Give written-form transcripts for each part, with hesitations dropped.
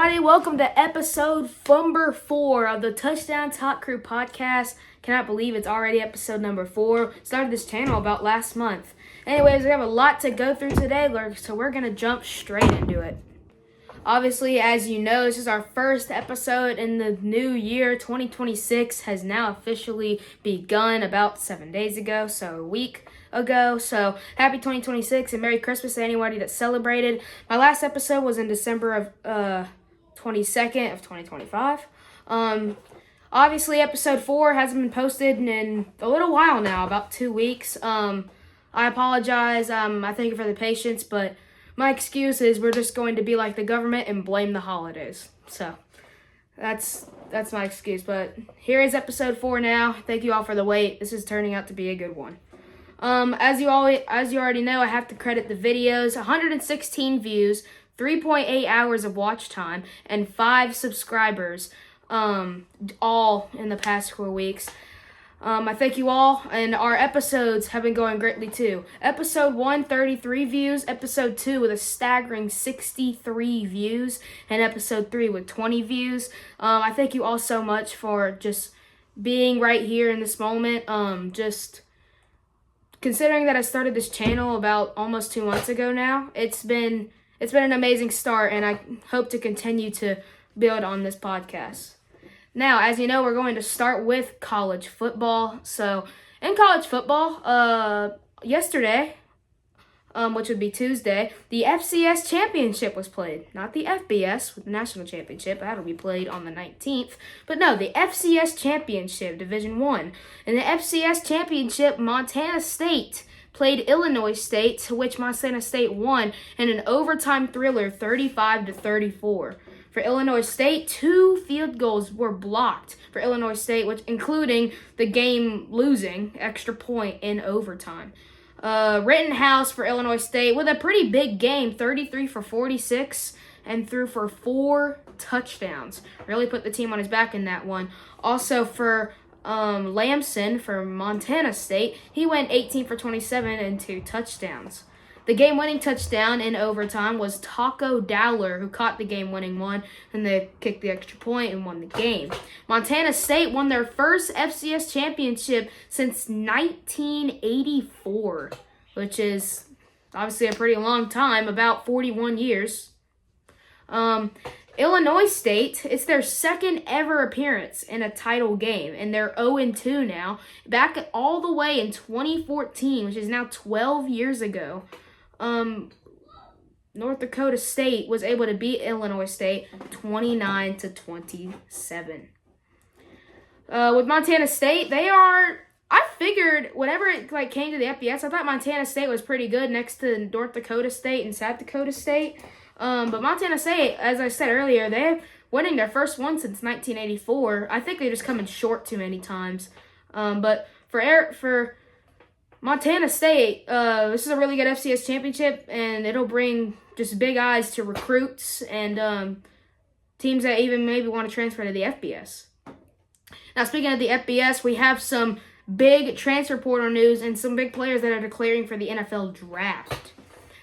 everybody. Welcome to episode number 4 of the Touchdown Talk Crew podcast. Cannot believe it's already episode number 4. Started this channel about last month. Anyways, we have a lot to go through today, so we're going to jump straight into it. Obviously, as you know, this is our first episode in the new year. 2026 has now officially begun about 7 days ago, so a week ago. So happy 2026 and Merry Christmas to anybody that celebrated. My last episode was in December of 22nd of 2025. Obviously, episode 4 hasn't been posted in a little while now, about 2 weeks. I apologize. I thank you for the patience, but my excuse is we're just going to be like the government and blame the holidays. So that's my excuse. But here is episode 4 now. Thank you all for the wait. This is turning out to be a good one. As you already know, I have to credit the videos. 116 views, 3.8 hours of watch time, and 5 subscribers, all in the past 4 weeks. I thank you all, and our episodes have been going greatly too. Episode 1, 33 views. Episode 2 with a staggering 63 views, and episode 3 with 20 views. I thank you all so much for just being right here in this moment. Just considering that I started this channel about almost 2 months ago now, it's been an amazing start, and I hope to continue to build on this podcast. Now, as you know, we're going to start with college football. So, in college football, yesterday, which would be Tuesday, the FCS championship was played. Not the FBS, with the national championship. That'll be played on the 19th. But no, the FCS championship, Division 1. In the FCS championship, Montana State played Illinois State, to which Montana State won in an overtime thriller, 35-34. For Illinois State, 2 field goals were blocked for Illinois State, which including the game losing extra point in overtime. Rittenhouse for Illinois State with a pretty big game, 33 for 46, and threw for 4 touchdowns. Really put the team on his back in that one. Also for Lamson for Montana State, he went 18 for 27 and 2 touchdowns. The game-winning touchdown in overtime was Taco Dowler, who caught the game-winning one, and they kicked the extra point and won the game. Montana State won their first FCS championship since 1984, which is obviously a pretty long time, about 41 years. Illinois State, it's their second ever appearance in a title game, and they're 0-2 now. Back all the way in 2014, which is now 12 years ago, North Dakota State was able to beat Illinois State 29-27. With Montana State, I figured whenever it came to the FBS, I thought Montana State was pretty good next to North Dakota State and South Dakota State. But Montana State, as I said earlier, they're winning their first one since 1984. I think they're just coming short too many times. But for Montana State, this is a really good FCS championship, and it'll bring just big eyes to recruits and teams that even maybe want to transfer to the FBS. Now, speaking of the FBS, we have some big transfer portal news and some big players that are declaring for the NFL draft.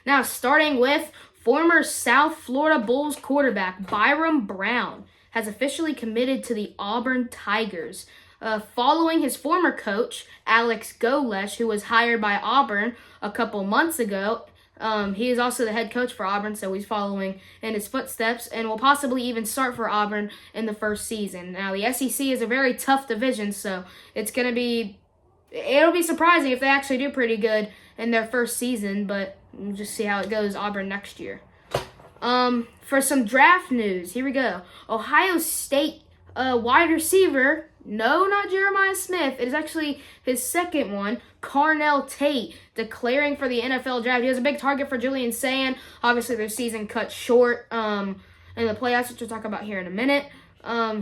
Now, starting with former South Florida Bulls quarterback Byron Brown has officially committed to the Auburn Tigers. Following his former coach, Alex Golesh, who was hired by Auburn a couple months ago. He is also the head coach for Auburn, so he's following in his footsteps and will possibly even start for Auburn in the first season. Now, the SEC is a very tough division, so it'll be surprising if they actually do pretty good in their first season, but we'll just see how it goes Auburn next year. For some draft news, here we go. Ohio State wide receiver, no, not Jeremiah Smith. It is actually his second one, Carnell Tate, declaring for the NFL draft. He was a big target for Julian Sand. Obviously, their season cut short in the playoffs, which we'll talk about here in a minute.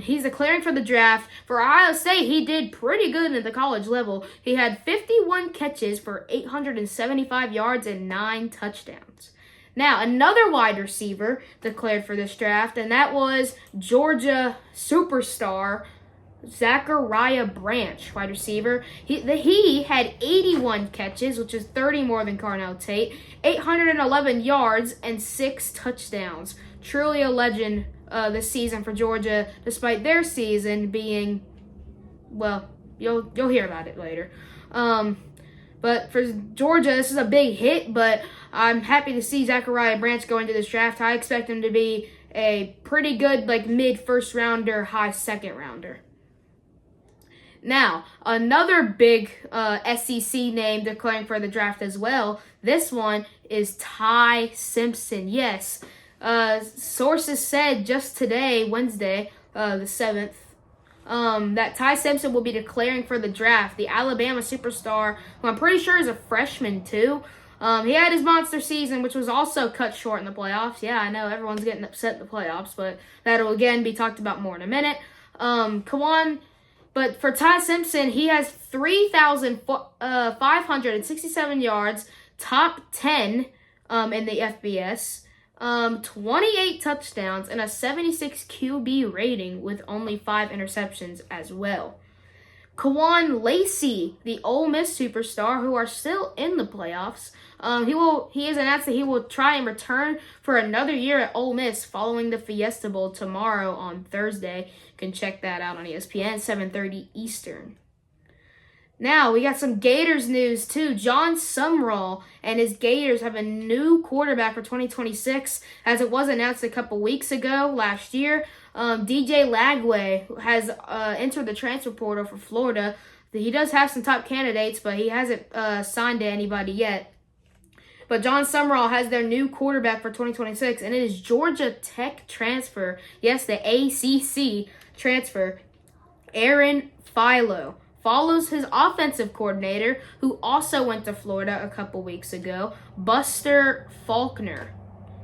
He's declaring for the draft. For Ohio State, he did pretty good at the college level. He had 51 catches for 875 yards and 9 touchdowns. Now, another wide receiver declared for this draft, and that was Georgia superstar Zachariah Branch, wide receiver. He had 81 catches, which is 30 more than Carnell Tate, 811 yards, and 6 touchdowns. Truly a legend this season for Georgia, despite their season being, well, you'll hear about it later. But for Georgia, this is a big hit, but I'm happy to see Zachariah Branch go into this draft. I expect him to be a pretty good, like, mid-first rounder, high second rounder. Now, another big SEC name declaring for the draft as well. This one is Ty Simpson. Yes, sources said just today, Wednesday, the 7th, that Ty Simpson will be declaring for the draft. The Alabama superstar, who I'm pretty sure is a freshman too. He had his monster season, which was also cut short in the playoffs. Yeah, I know everyone's getting upset in the playoffs, but that'll again be talked about more in a minute. But for Ty Simpson, he has 3,567 yards, top 10 in the FBS, 28 touchdowns, and a 76 QB rating with only 5 interceptions as well. Kawan Lacey, the Ole Miss superstar, who are still in the playoffs, he has announced that he will try and return for another year at Ole Miss following the Fiesta Bowl tomorrow on Thursday. You can check that out on ESPN, 7:30 Eastern. Now, we got some Gators news, too. John Sumrall and his Gators have a new quarterback for 2026, as it was announced a couple weeks ago, last year. DJ Lagway has entered the transfer portal for Florida. He does have some top candidates, but he hasn't signed to anybody yet. But John Sumrall has their new quarterback for 2026, and it is Georgia Tech transfer. Yes, the ACC transfer. Aaron Philo follows his offensive coordinator, who also went to Florida a couple weeks ago, Buster Faulkner.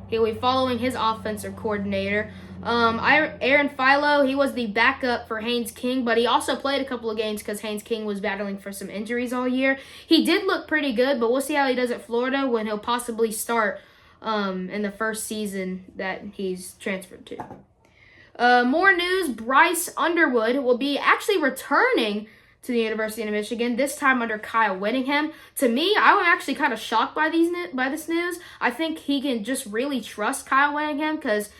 He'll be following his offensive coordinator. Aaron Philo, he was the backup for Haynes King, but he also played a couple of games because Haynes King was battling for some injuries all year. He did look pretty good, but we'll see how he does at Florida when he'll possibly start in the first season that he's transferred to. More news, Bryce Underwood will be actually returning to the University of Michigan, this time under Kyle Whittingham. To me, I was actually kind of shocked by this news. I think he can just really trust Kyle Whittingham, because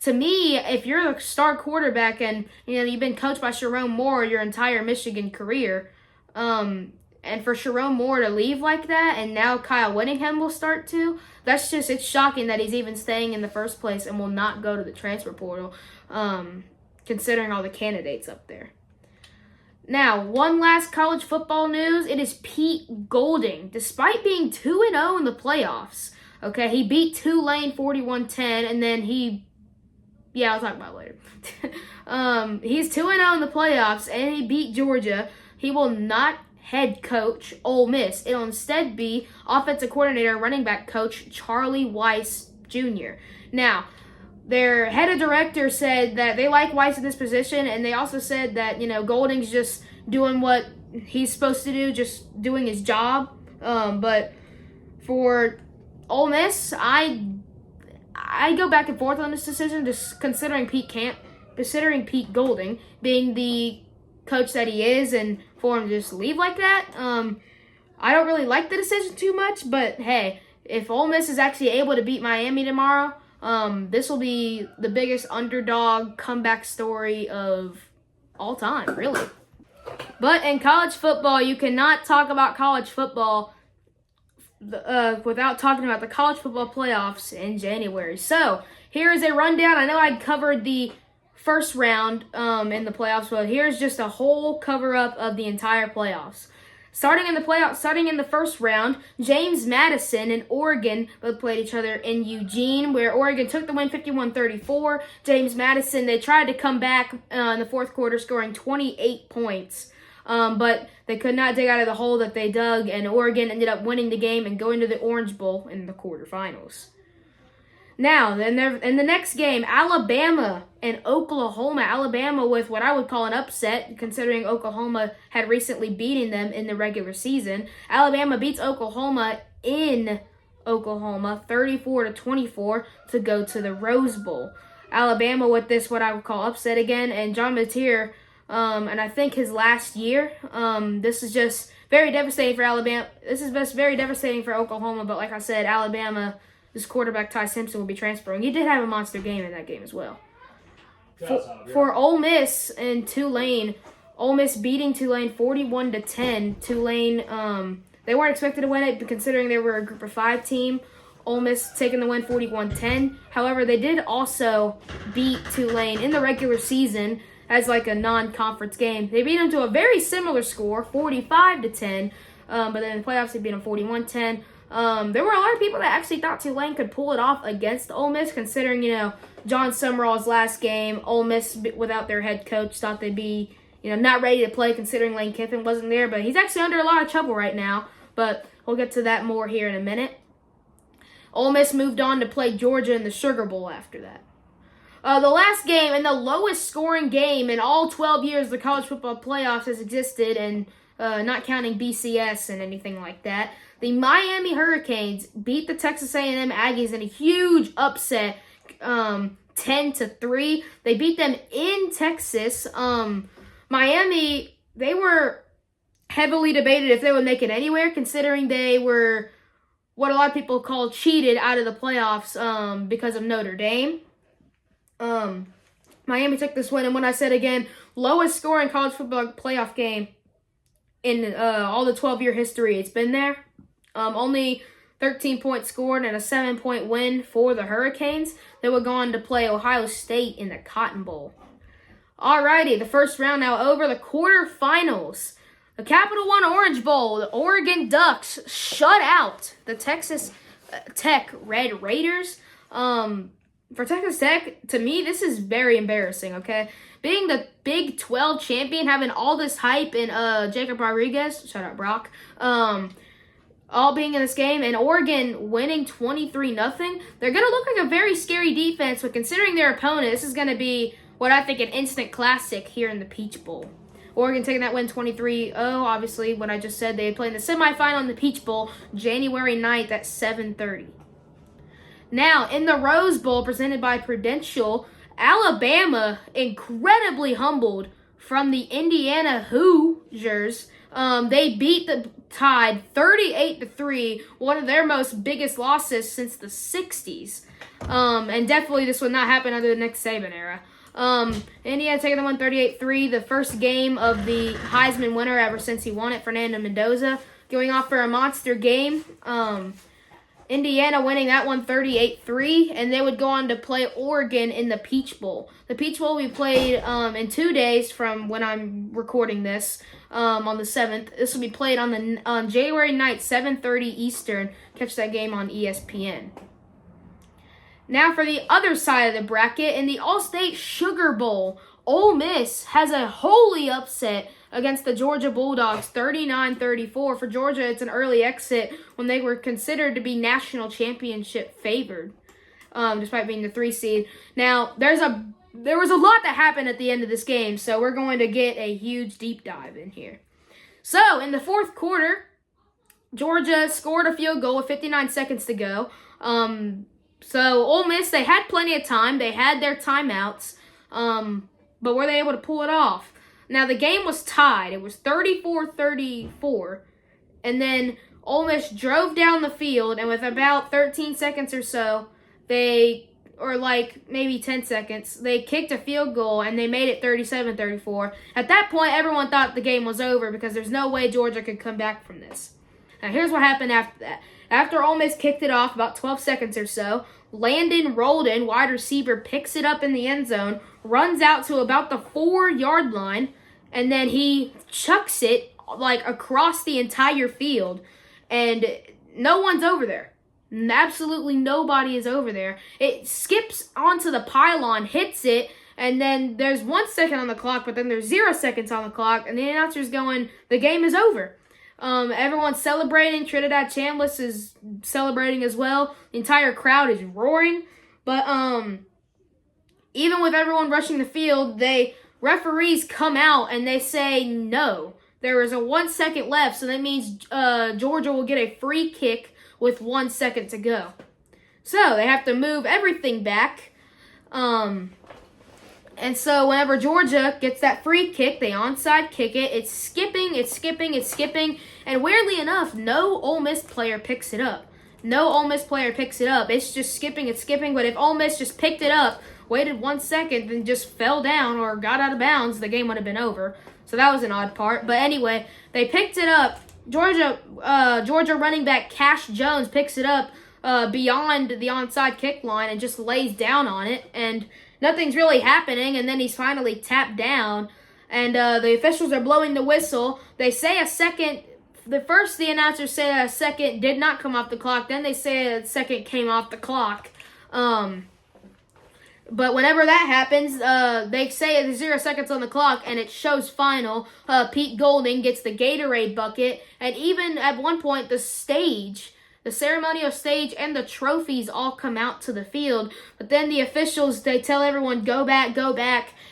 to me, if you're a star quarterback and you've been coached by Sharon Moore your entire Michigan career, and for Sharon Moore to leave like that, and now Kyle Whittingham will start too, it's shocking that he's even staying in the first place and will not go to the transfer portal, considering all the candidates up there. Now, one last college football news. It is Pete Golding. Despite being 2-0 in the playoffs, okay, he beat Tulane 41-10, and then I'll talk about it later. He's 2-0 in the playoffs, and he beat Georgia. He will not head coach Ole Miss. It'll instead be offensive coordinator, running back coach Charlie Weiss Jr. Now, their head of director said that they like Weiss in this position, and they also said that, Golding's just doing what he's supposed to do, just doing his job. But for Ole Miss, I go back and forth on this decision, just considering Pete Golding being the coach that he is, and for him to just leave like that. I don't really like the decision too much, but hey, if Ole Miss is actually able to beat Miami tomorrow, this will be the biggest underdog comeback story of all time, really. But in college football, you cannot talk about college football without talking about the college football playoffs in January. So here is a rundown. I know I covered the first round in the playoffs, but here's just a whole cover-up of the entire playoffs. Starting in the first round, James Madison and Oregon both played each other in Eugene, where Oregon took the win 51-34. James Madison, they tried to come back in the fourth quarter, scoring 28 points. But they could not dig out of the hole that they dug, and Oregon ended up winning the game and going to the Orange Bowl in the quarterfinals. Now, in the next game, Alabama and Oklahoma. Alabama with what I would call an upset, considering Oklahoma had recently beaten them in the regular season. Alabama beats Oklahoma in Oklahoma 34-24 to go to the Rose Bowl. Alabama with this, what I would call upset again, and John Mateer, and I think his last year. This is just very devastating for Alabama. This is just very devastating for Oklahoma, but like I said, Alabama, this quarterback Ty Simpson will be transferring. He did have a monster game in that game as well. for Ole Miss and Tulane. Ole Miss beating Tulane 41-10. Tulane, they weren't expected to win it, but considering they were a Group of 5 team. Ole Miss taking the win 41-10. However, they did also beat Tulane in the regular season as like a non-conference game. They beat them to a very similar score, 45-10. But then in the playoffs, they beat them 41-10. There were a lot of people that actually thought Tulane could pull it off against Ole Miss, considering, John Summerall's last game. Ole Miss, without their head coach, thought they'd be, not ready to play, considering Lane Kiffin wasn't there. But he's actually under a lot of trouble right now. But we'll get to that more here in a minute. Ole Miss moved on to play Georgia in the Sugar Bowl after that. The last game and the lowest scoring game in all 12 years the college football playoffs has existed, and not counting BCS and anything like that. The Miami Hurricanes beat the Texas A&M Aggies in a huge upset, 10-3. They beat them in Texas. Miami, they were heavily debated if they would make it anywhere, considering they were what a lot of people call cheated out of the playoffs because of Notre Dame. Miami took this win, and when I said again, lowest scoring college football playoff game in all the 12-year history, it's been there. Only 13 points scored and a 7-point win for the Hurricanes. They would go on to play Ohio State in the Cotton Bowl. Alrighty, the first round now over. The quarterfinals. The Capital One Orange Bowl. The Oregon Ducks shut out the Texas Tech Red Raiders. For Texas Tech, to me, this is very embarrassing, okay? Being the Big 12 champion, having all this hype, and Jacob Rodriguez, shout out Brock, all being in this game, and Oregon winning 23-0, they're going to look like a very scary defense, but considering their opponent, this is going to be what I think an instant classic here in the Peach Bowl. Oregon taking that win 23-0, obviously, what I just said. They play in the semifinal in the Peach Bowl, January 9th at 7:30. Now, in the Rose Bowl, presented by Prudential, Alabama incredibly humbled from the Indiana Hoosiers. They beat the Tide 38-3, one of their most biggest losses since the 60s. And definitely this would not happen under the Nick Saban era. Indiana taking the win 38-3, the first game of the Heisman winner ever since he won it, Fernando Mendoza, going off for a monster game. Indiana winning that one 38-3, and they would go on to play Oregon in the Peach Bowl. The Peach Bowl will be played in 2 days from when I'm recording this, on the 7th. This will be played on January 9th, 7:30 Eastern. Catch that game on ESPN. Now for the other side of the bracket, in the All-State Sugar Bowl, Ole Miss has a holy upset against the Georgia Bulldogs, 39-34. For Georgia, it's an early exit when they were considered to be national championship favored, despite being the 3 seed. Now, there was a lot that happened at the end of this game, so we're going to get a huge deep dive in here. So, in the fourth quarter, Georgia scored a field goal with 59 seconds to go. So, Ole Miss, they had plenty of time. They had their timeouts, but were they able to pull it off? Now, the game was tied. It was 34-34. And then Ole Miss drove down the field, and with about 13 seconds or so, or like maybe 10 seconds, they kicked a field goal, and they made it 37-34. At that point, everyone thought the game was over because there's no way Georgia could come back from this. Now, here's what happened after that. After Ole Miss kicked it off, about 12 seconds or so, Landon Rolden, wide receiver, picks it up in the end zone, runs out to about the 4-yard line, and then he chucks it like across the entire field, and no one's over there. Absolutely nobody is over there. It skips onto the pylon, hits it, and then there's 1 second on the clock, but then there's 0 seconds on the clock, and the announcer's going, the game is over. Everyone's celebrating. Trinidad Chambliss is celebrating as well. The entire crowd is roaring. But even with everyone rushing the field, referees come out and they say no. There is a 1 second left, so that means Georgia will get a free kick with 1 second to go. So they have to move everything back. And so whenever Georgia gets that free kick, they onside kick it. It's skipping. And weirdly enough, no Ole Miss player picks it up. It's just skipping. But if Ole Miss just picked it up, waited 1 second, then just fell down or got out of bounds, the game would have been over. So that was an odd part. But anyway, they picked it up. Georgia running back Cash Jones picks it up beyond the onside kick line and just lays down on it. And nothing's really happening. And then he's finally tapped down. And the officials are blowing the whistle. They say a second. The announcers say that a second did not come off the clock. Then they say a second came off the clock. But whenever that happens, they say there's 0 seconds on the clock, and it shows final. Pete Golding gets the Gatorade bucket, and even at one point, the ceremonial stage, and the trophies all come out to the field. But then the officials, they tell everyone, go back,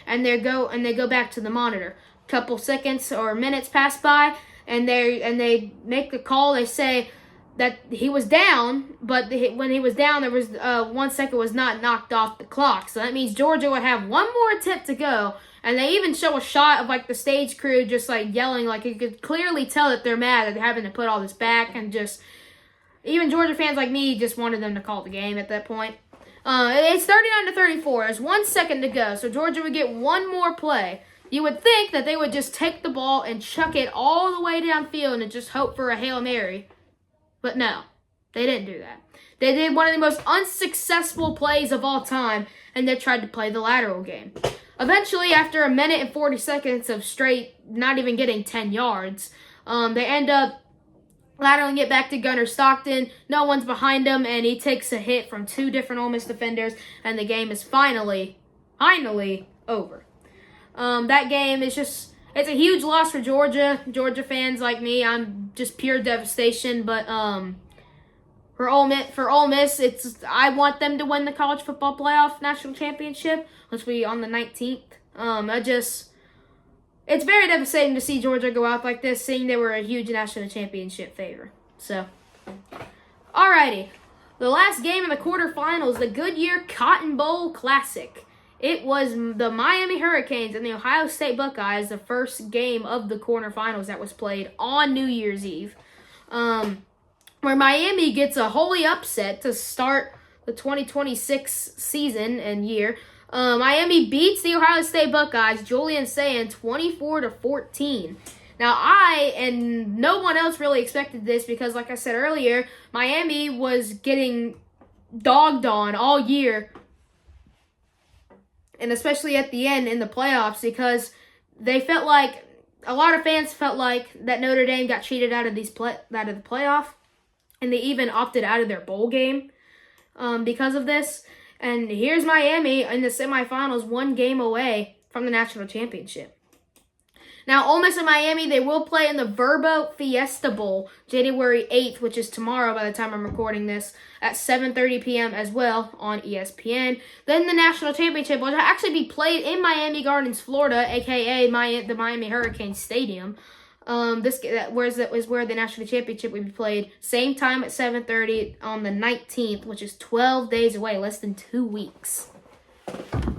and they go back to the monitor. A couple seconds or minutes pass by, and they make the call. They say that he was down, but when he was down, there was 1 second was not knocked off the clock. So that means Georgia would have one more attempt to go. And they even show a shot of like the stage crew just like yelling, like you could clearly tell that they're mad that they're having to put all this back, and just even Georgia fans like me just wanted them to call the game at that point. It's 39-34. There's 1 second to go, so Georgia would get one more play. You would think that they would just take the ball and chuck it all the way downfield and just hope for a Hail Mary. But no, they didn't do that. They did one of the most unsuccessful plays of all time, and they tried to play the lateral game. Eventually, after 1 minute and 40 seconds of straight, not even getting 10 yards, they end up lateraling it back to Gunnar Stockton. No one's behind him, and he takes a hit from 2 different Ole Miss defenders, and the game is finally over. That game is it's a huge loss for Georgia. Georgia fans like me, I'm just pure devastation. But for Ole Miss, I want them to win the college football playoff national championship, which will be on the 19th. It's very devastating to see Georgia go out like this, seeing they were a huge national championship favor. So, alrighty, the last game in the quarterfinals, the Goodyear Cotton Bowl Classic. It was the Miami Hurricanes and the Ohio State Buckeyes, the first game of the quarterfinals that was played on New Year's Eve, where Miami gets a holy upset to start the 2026 season and year. Miami beats the Ohio State Buckeyes, Julian saying 24-14. Now, I and no one else really expected this because, like I said earlier, Miami was getting dogged on all year, and especially at the end in the playoffs, because they felt like, a lot of fans felt like that Notre Dame got cheated out of the playoff, and they even opted out of their bowl game because of this. And here's Miami in the semifinals, 1 game away from the national championship. Now, Ole Miss and Miami, they will play in the Verbo Fiesta Bowl, January 8th, which is tomorrow by the time I'm recording this, at 7:30 p.m. as well on ESPN. Then the national championship will actually be played in Miami Gardens, Florida, a.k.a. the Miami Hurricane Stadium. Is where the national championship will be played. Same time at 7:30 on the 19th, which is 12 days away, less than 2 weeks.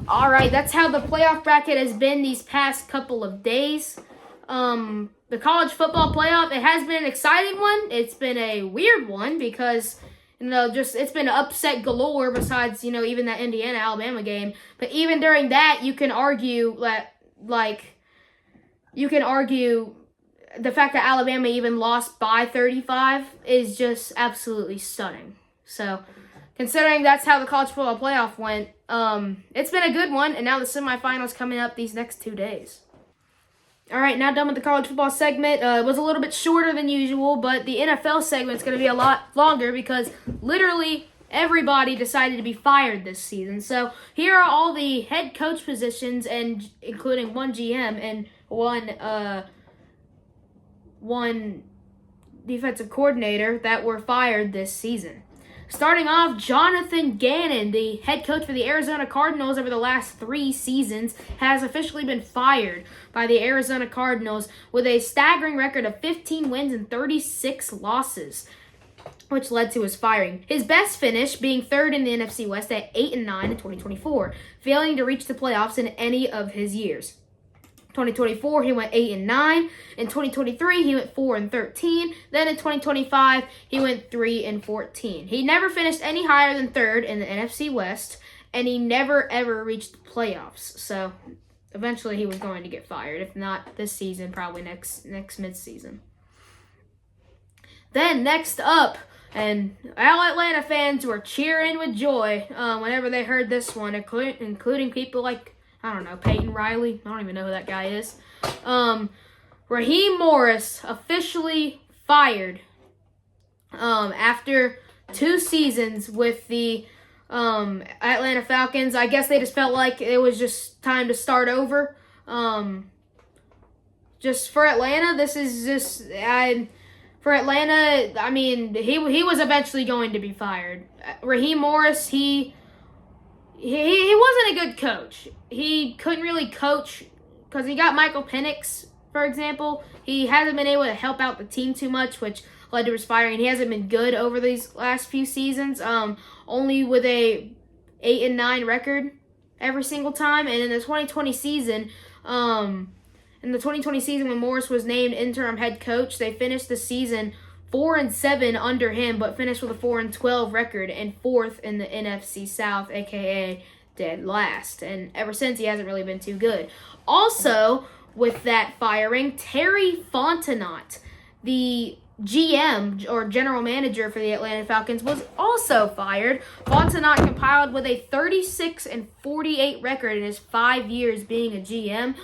All right, that's how the playoff bracket has been these past couple of days. The college football playoff, it has been an exciting one. It's been a weird one because, it's been upset galore besides, even that Indiana-Alabama game. But even during that, you can argue the fact that Alabama even lost by 35 is just absolutely stunning. So, considering that's how the college football playoff went, it's been a good one, and now the semifinals coming up these next 2 days. All right, now done with the college football segment. It was a little bit shorter than usual, but the NFL segment is going to be a lot longer because literally everybody decided to be fired this season. So here are all the head coach positions, and including 1 GM and one defensive coordinator that were fired this season. Starting off, Jonathan Gannon, the head coach for the Arizona Cardinals over the last 3 seasons, has officially been fired by the Arizona Cardinals with a staggering record of 15 wins and 36 losses, which led to his firing. His best finish being 3rd in the NFC West at 8-9 in 2024, failing to reach the playoffs in any of his years. 2024, he went 8-9. In 2023, he went 4-13. Then in 2025, he went 3-14. He never finished any higher than 3rd in the NFC West, and he never ever reached the playoffs. So eventually he was going to get fired. If not this season, probably next midseason. Then next up, and all Atlanta fans were cheering with joy whenever they heard this one, including people like, I don't know, Peyton Riley. I don't even know who that guy is. Raheem Morris officially fired after 2 seasons with the Atlanta Falcons. I guess they just felt like it was just time to start over. Just for Atlanta, this is just... For Atlanta, I mean, he was eventually going to be fired. Raheem Morris, he wasn't a good coach. He couldn't really coach because he got Michael Penix, for example. He hasn't been able to help out the team too much, which led to his firing. He hasn't been good over these last few seasons, only with a 8-9 record every single time. And in the 2020 season, when Morris was named interim head coach, they finished the season 4-7 under him, but finished with a 4-12 record and 4th in the NFC South, aka dead last. And ever since, he hasn't really been too good. Also, with that firing, Terry Fontenot, the GM or general manager for the Atlanta Falcons, was also fired. Fontenot compiled with a 36-48 record in his 5 years being a GM.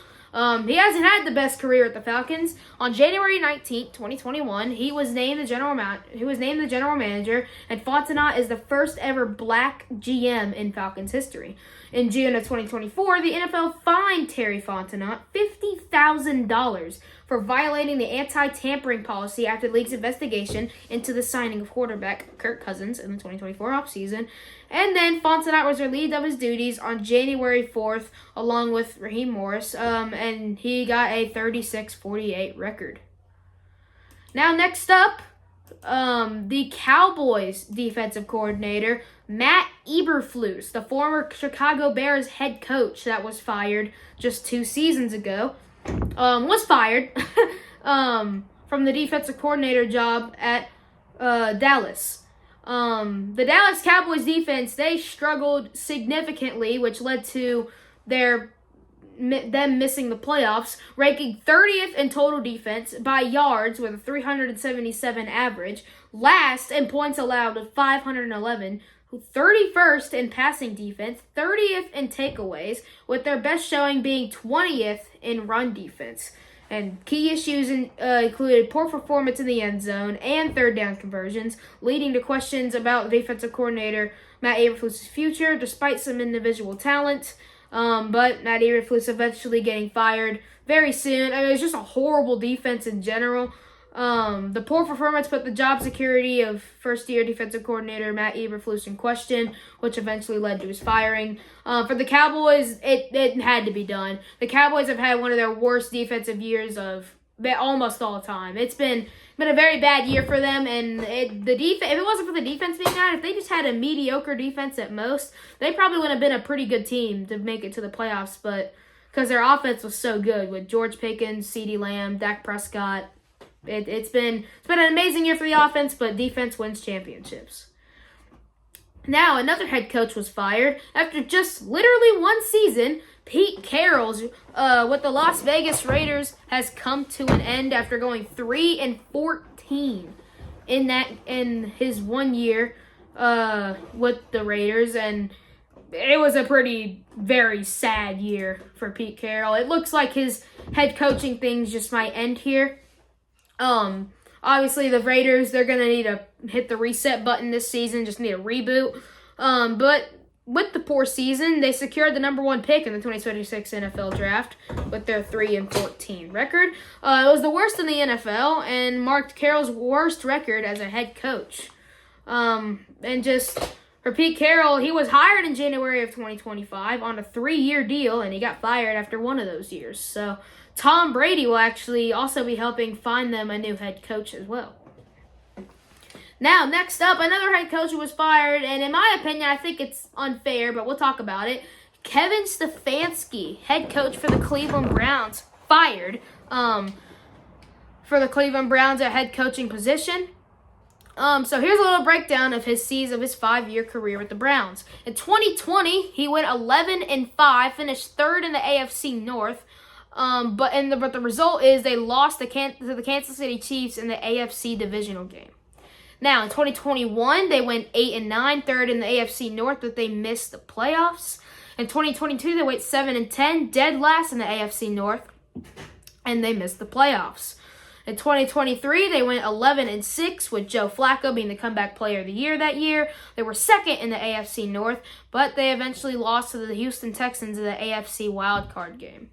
He hasn't had the best career at the Falcons. On January 19th, 2021, he was named the general manager, and Fontenot is the first ever black GM in Falcons history. In June of 2024, the NFL fined Terry Fontenot $50,000 for violating the anti-tampering policy after the league's investigation into the signing of quarterback Kirk Cousins in the 2024 offseason. And then Fontenot was relieved of his duties on January 4th, along with Raheem Morris, and he got a 36-48 record. Now, next up, the Cowboys defensive coordinator, Matt Eberflus, the former Chicago Bears head coach that was fired just 2 seasons ago, was fired from the defensive coordinator job at Dallas. The Dallas Cowboys defense, they struggled significantly, which led to them missing the playoffs, ranking 30th in total defense by yards with a 377 average, last in points allowed with 511, 31st in passing defense, 30th in takeaways, with their best showing being 20th in run defense. And key issues included poor performance in the end zone and third down conversions, leading to questions about defensive coordinator Matt Eberflus' future, despite some individual talent. But Matt Eberflus eventually getting fired very soon. I mean, it was just a horrible defense in general. The poor performance put the job security of first-year defensive coordinator Matt Eberflus in question, which eventually led to his firing. For the Cowboys, it had to be done. The Cowboys have had one of their worst defensive years of almost all time. It's been a very bad year for them, and if it wasn't for the defense being bad, if they just had a mediocre defense at most, they probably would have been a pretty good team to make it to the playoffs, but because their offense was so good with George Pickens, CeeDee Lamb, Dak Prescott. It's been an amazing year for the offense, but defense wins championships. Now, another head coach was fired after just literally 1 season. Pete Carroll's with the Las Vegas Raiders has come to an end after going 3-14 in his 1 year with the Raiders, and it was a very sad year for Pete Carroll. It looks like his head coaching things just might end here. Obviously the Raiders, they're going to need to hit the reset button this season, just need a reboot. But with the poor season, they secured the number 1 pick in the 2026 NFL draft with their 3-14 record. It was the worst in the NFL and marked Carroll's worst record as a head coach. And just for Pete Carroll, he was hired in January of 2025 on a 3-year deal, and he got fired after 1 of those years. So Tom Brady will actually also be helping find them a new head coach as well. Now, next up, another head coach who was fired, and in my opinion, I think it's unfair, but we'll talk about it. Kevin Stefanski, head coach for the Cleveland Browns, fired for the Cleveland Browns at head coaching position. So here's a little breakdown of his 5-year career with the Browns. In 2020, he went 11-5, finished third in the AFC North. But the result is they lost to the Kansas City Chiefs in the AFC divisional game. Now in 2021, they went 8-9, third in the AFC North, but they missed the playoffs. In 2022, they went 7-10, dead last in the AFC North, and they missed the playoffs. In 2023, they went 11-6 with Joe Flacco being the comeback player of the year that year. They were second in the AFC North, but they eventually lost to the Houston Texans in the AFC wildcard game.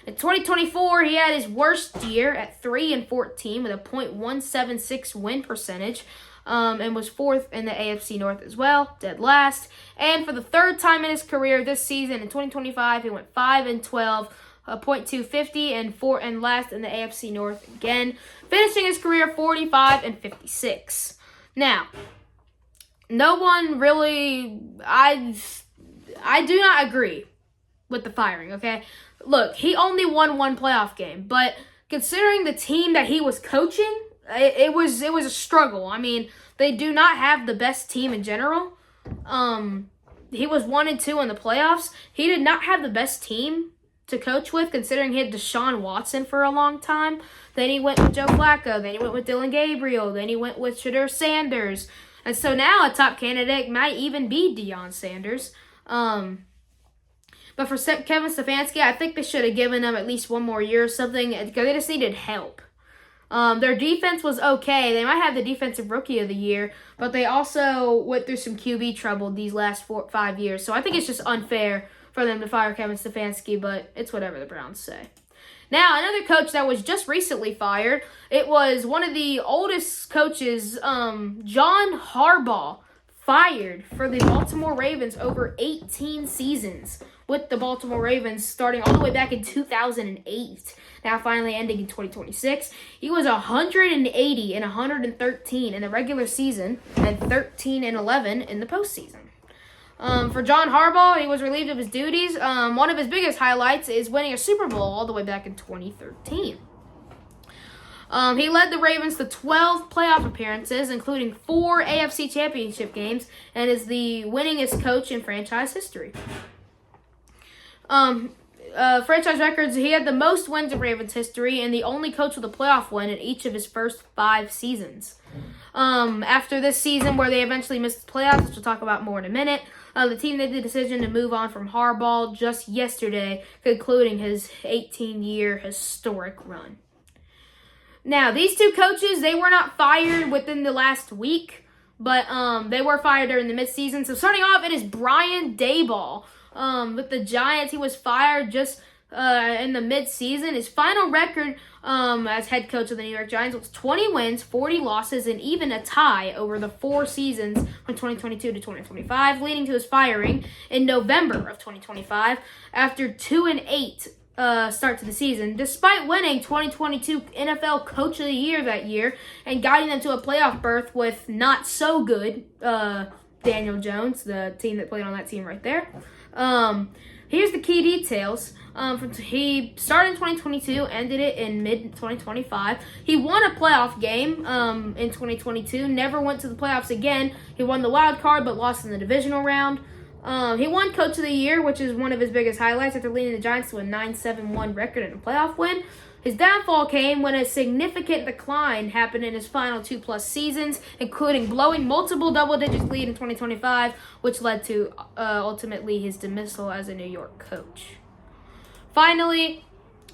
In 2024, he had his worst year at 3-14 with a .176 win percentage, and was fourth in the AFC North as well, dead last. And for the third time in his career this season, in 2025, he went 5-12. .250 and last in the AFC North again, finishing his career 45-56. Now, no one really, I do not agree with the firing. Okay, look, he only won one playoff game, but considering the team that he was coaching, it was a struggle. I mean, they do not have the best team in general. He was 1-2 in the playoffs. He did not have the best team to coach with, considering he had Deshaun Watson for a long time. Then he went with Joe Flacco. Then he went with Dylan Gabriel. Then he went with Shedeur Sanders. And so now a top candidate might even be Deion Sanders. But for Kevin Stefanski, I think they should have given him at least one more year or something, because they just needed help. Their defense was okay. They might have the defensive rookie of the year, but they also went through some QB trouble these last 5 years. So I think it's just unfair for them to fire Kevin Stefanski, but it's whatever the Browns say. Now, another coach that was just recently fired, it was one of the oldest coaches, John Harbaugh, fired for the Baltimore Ravens over 18 seasons with the Baltimore Ravens, starting all the way back in 2008, now finally ending in 2026. He was 180-113 in the regular season and 13-11 in the postseason. For John Harbaugh, he was relieved of his duties. One of his biggest highlights is winning a Super Bowl all the way back in 2013. He led the Ravens to 12 playoff appearances, including 4 AFC Championship games, and is the winningest coach in franchise history. Franchise records, he had the most wins in Ravens history and the only coach with a playoff win in each of his first 5 seasons. After this season, where they eventually missed the playoffs, which we'll talk about more in a minute, the team made the decision to move on from Harbaugh just yesterday, concluding his 18-year historic run. Now, these two coaches, they were not fired within the last week, but they were fired during the midseason. So starting off, it is Brian Daboll. With the Giants, he was fired just in the midseason. His final record as head coach of the New York Giants was 20 wins, 40 losses, and even a tie over the 4 seasons from 2022 to 2025, leading to his firing in November of 2025 after 2-8 start to the season, despite winning 2022 NFL Coach of the Year that year and guiding them to a playoff berth with not so good Daniel Jones, the team that played on that team right there. Here's the key details. He started in 2022, ended it in mid-2025. He won a playoff game in 2022, never went to the playoffs again. He won the wild card, but lost in the divisional round. He won Coach of the Year, which is one of his biggest highlights, after leading the Giants to a 9-7-1 record and a playoff win. His downfall came when a significant decline happened in his final 2+ seasons, including blowing multiple double-digit lead in 2025, which led to ultimately his dismissal as a New York coach. Finally,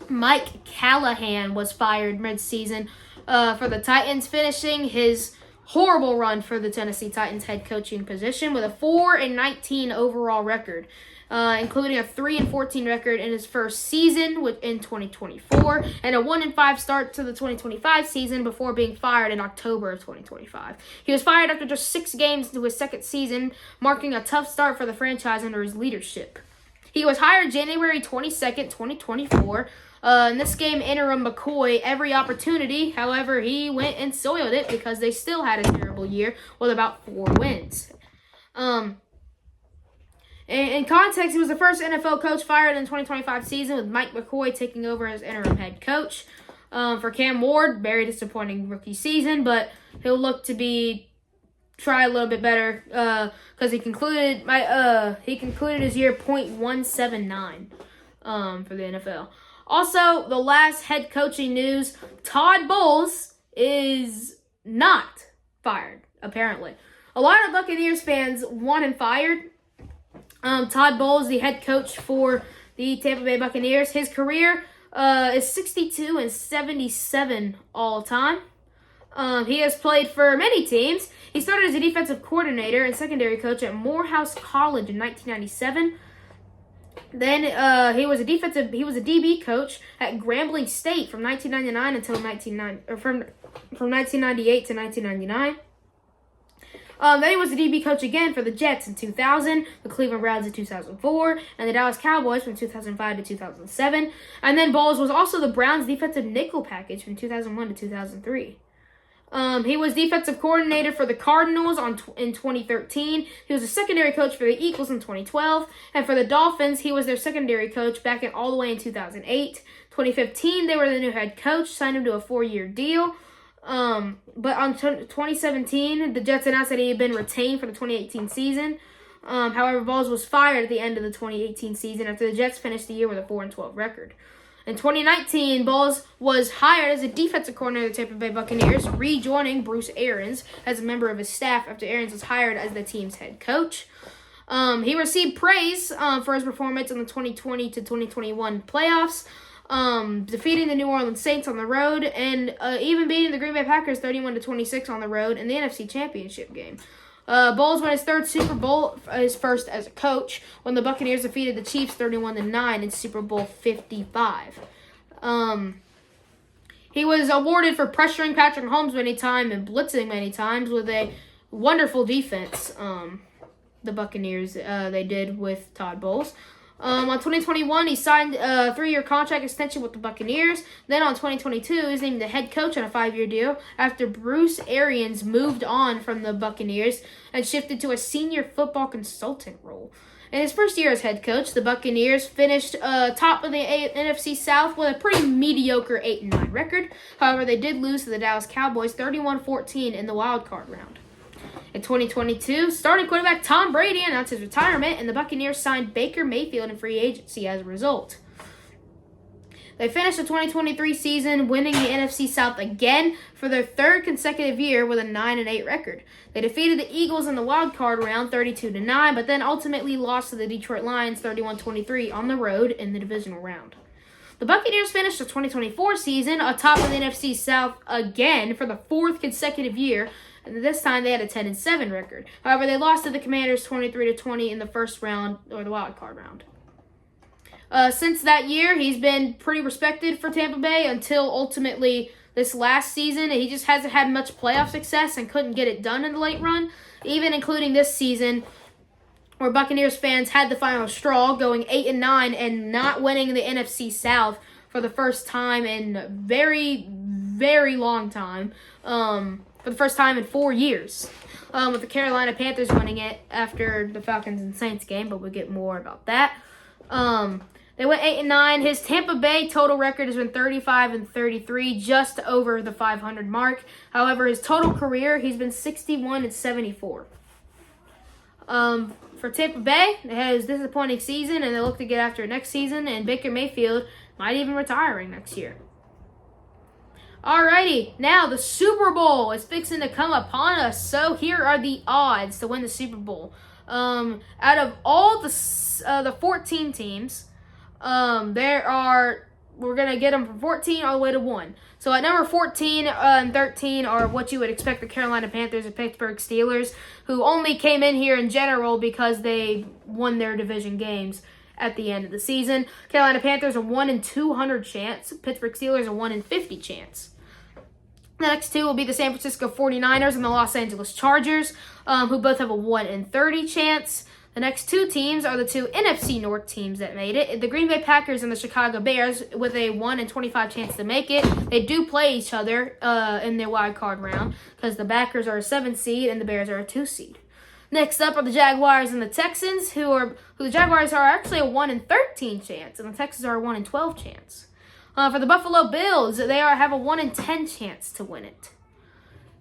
Mike Callahan was fired mid-season for the Titans, finishing his horrible run for the Tennessee Titans head coaching position with a 4-19 overall record, including a 3-14 record in his first season in 2024, and a 1-5 start to the 2025 season before being fired in October of 2025. He was fired after just 6 games into his second season, marking a tough start for the franchise under his leadership. He was hired January 22nd, 2024. In this game, interim McCoy every opportunity. However, he went and soiled it because they still had a terrible year with about 4 wins. In context, he was the first NFL coach fired in the 2025 season, with Mike McCoy taking over as interim head coach. For Cam Ward, very disappointing rookie season, but he'll look to try a little bit better because he concluded his year .179 for the NFL. Also, the last head coaching news: Todd Bowles is not fired. Apparently, a lot of Buccaneers fans want him fired. Todd Bowles, the head coach for the Tampa Bay Buccaneers, his career is 62-77 all time. He has played for many teams. He started as a defensive coordinator and secondary coach at Morehouse College in 1997. Then he was a DB coach at Grambling State from 1999 until from 1998 to 1999. Then he was the DB coach again for the Jets in 2000, the Cleveland Browns in 2004, and the Dallas Cowboys from 2005 to 2007. And then Bowles was also the Browns' defensive nickel package from 2001 to 2003. He was defensive coordinator for the Cardinals in 2013. He was a secondary coach for the Eagles in 2012. And for the Dolphins, he was their secondary coach all the way in 2008. 2015, they were the new head coach, signed him to a 4-year deal. But on 2017, the Jets announced that he had been retained for the 2018 season. However, Bowles was fired at the end of the 2018 season after the Jets finished the year with a 4-12 record. In 2019, Bowles was hired as a defensive coordinator of the Tampa Bay Buccaneers, rejoining Bruce Arians as a member of his staff after Arians was hired as the team's head coach. He received praise for his performance in the 2020 to 2021 playoffs, defeating the New Orleans Saints on the road, and even beating the Green Bay Packers 31-26 on the road in the NFC Championship game. Bowles won his third Super Bowl, his first as a coach, when the Buccaneers defeated the Chiefs 31-9 in Super Bowl 55. He was awarded for pressuring Patrick Mahomes many times and blitzing many times with a wonderful defense. The Buccaneers they did with Todd Bowles. On 2021, he signed a 3-year contract extension with the Buccaneers. Then on 2022, he was named the head coach on a 5-year deal after Bruce Arians moved on from the Buccaneers and shifted to a senior football consultant role. In his first year as head coach, the Buccaneers finished top of the NFC South with a pretty mediocre 8-9 record. However, they did lose to the Dallas Cowboys 31-14 in the wild card round. In 2022, starting quarterback Tom Brady announced his retirement, and the Buccaneers signed Baker Mayfield in free agency as a result. They finished the 2023 season winning the NFC South again for their third consecutive year with a 9-8 record. They defeated the Eagles in the wild card round 32-9, but then ultimately lost to the Detroit Lions 31-23 on the road in the divisional round. The Buccaneers finished the 2024 season atop of the NFC South again for the fourth consecutive year, and this time they had a 10-7 record. However, they lost to the Commanders 23-20 in the first round, or the wild card round. Since that year, he's been pretty respected for Tampa Bay until ultimately this last season. He just hasn't had much playoff success and couldn't get it done in the late run, even including this season where Buccaneers fans had the final straw, going 8-9 and not winning the NFC South for the first time in a very, very long time. For the first time in 4 years, with the Carolina Panthers winning it after the Falcons and Saints game, but we'll get more about that. They went 8-9. His Tampa Bay total record has been 35-33, just over the 500 mark. However, his total career, he's been 61-74. For Tampa Bay, they had a disappointing season, and they look to get after it next season, and Baker Mayfield might even retiring next year. Alrighty, now the Super Bowl is fixing to come upon us, so here are the odds to win the Super Bowl. Out of all the 14 teams, we're going to get them from 14 all the way to 1. So at number 14 and 13 are what you would expect: the Carolina Panthers and Pittsburgh Steelers, who only came in here in general because they won their division games at the end of the season. Carolina Panthers a 1-in-200 chance. Pittsburgh Steelers a 1-in-50 chance. The next two will be the San Francisco 49ers and the Los Angeles Chargers, who both have a 1-in-30 chance. The next two teams are the two NFC North teams that made it: the Green Bay Packers and the Chicago Bears, with a 1-in-25 chance to make it. They do play each other in their wild card round because the Packers are a 7 seed and the Bears are a 2 seed. Next up are the Jaguars and the Texans, who the Jaguars are actually a 1-in-13 chance, and the Texans are a 1-in-12 chance. For the Buffalo Bills, they have a 1 in 10 chance to win it.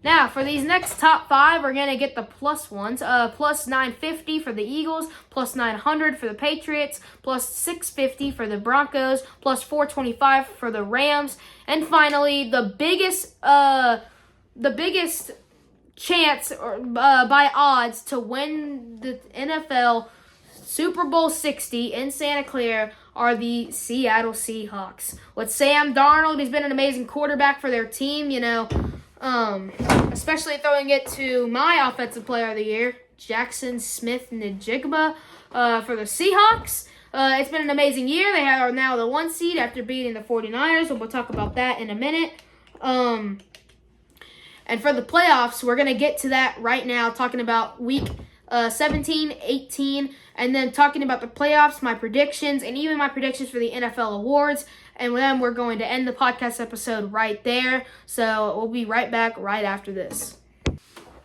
Now, for these next top 5, we're going to get the plus ones. Plus 950 for the Eagles, plus 900 for the Patriots, plus 650 for the Broncos, plus 425 for the Rams, and finally, the biggest chance by odds to win the NFL Super Bowl 60 in Santa Clara are the Seattle Seahawks. With Sam Darnold, he's been an amazing quarterback for their team, especially throwing it to my offensive player of the year, Jackson Smith-Njigba, for the Seahawks. It's been an amazing year. They are now the 1 seed after beating the 49ers, and we'll talk about that in a minute. And for the playoffs, we're going to get to that right now, talking about week 17, 18, and then talking about the playoffs, my predictions, and even my predictions for the NFL awards. And then we're going to end the podcast episode right there. So we'll be right back right after this.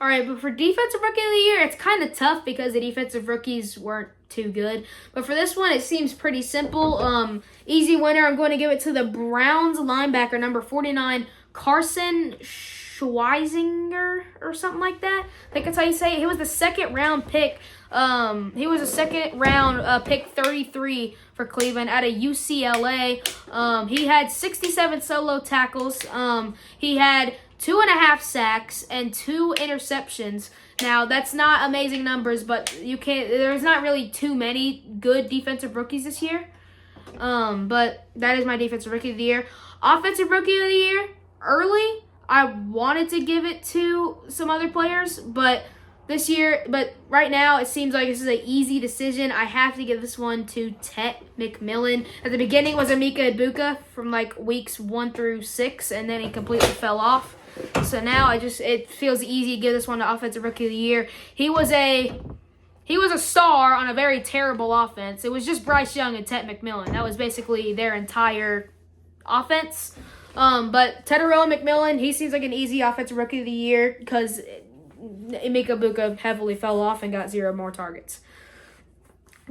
All right, but for Defensive Rookie of the Year, it's kind of tough because the defensive rookies weren't too good. But for this one, it seems pretty simple. Easy winner, I'm going to give it to the Browns linebacker, number 49, Carson Schweizinger or something like that. I think that's how you say it. He was the second-round pick. He was a second-round pick 33 for Cleveland out of UCLA. He had 67 solo tackles. He had 2.5 sacks and 2 interceptions. Now, that's not amazing numbers, but there's not really too many good defensive rookies this year. But that is my Defensive Rookie of the Year. Offensive Rookie of the Year, early, I wanted to give it to some other players, but right now it seems like this is an easy decision. I have to give this one to Tet McMillan. At the beginning was Emeka Egbuka from like weeks 1 through 6, and then he completely fell off. So now it feels easy to give this one to Offensive Rookie of the Year. He was a star on a very terrible offense. It was just Bryce Young and Tet McMillan. That was basically their entire offense. But Tetairoa McMillan, he seems like an easy Offensive Rookie of the Year because Emeka Egbuka heavily fell off and got 0 more targets.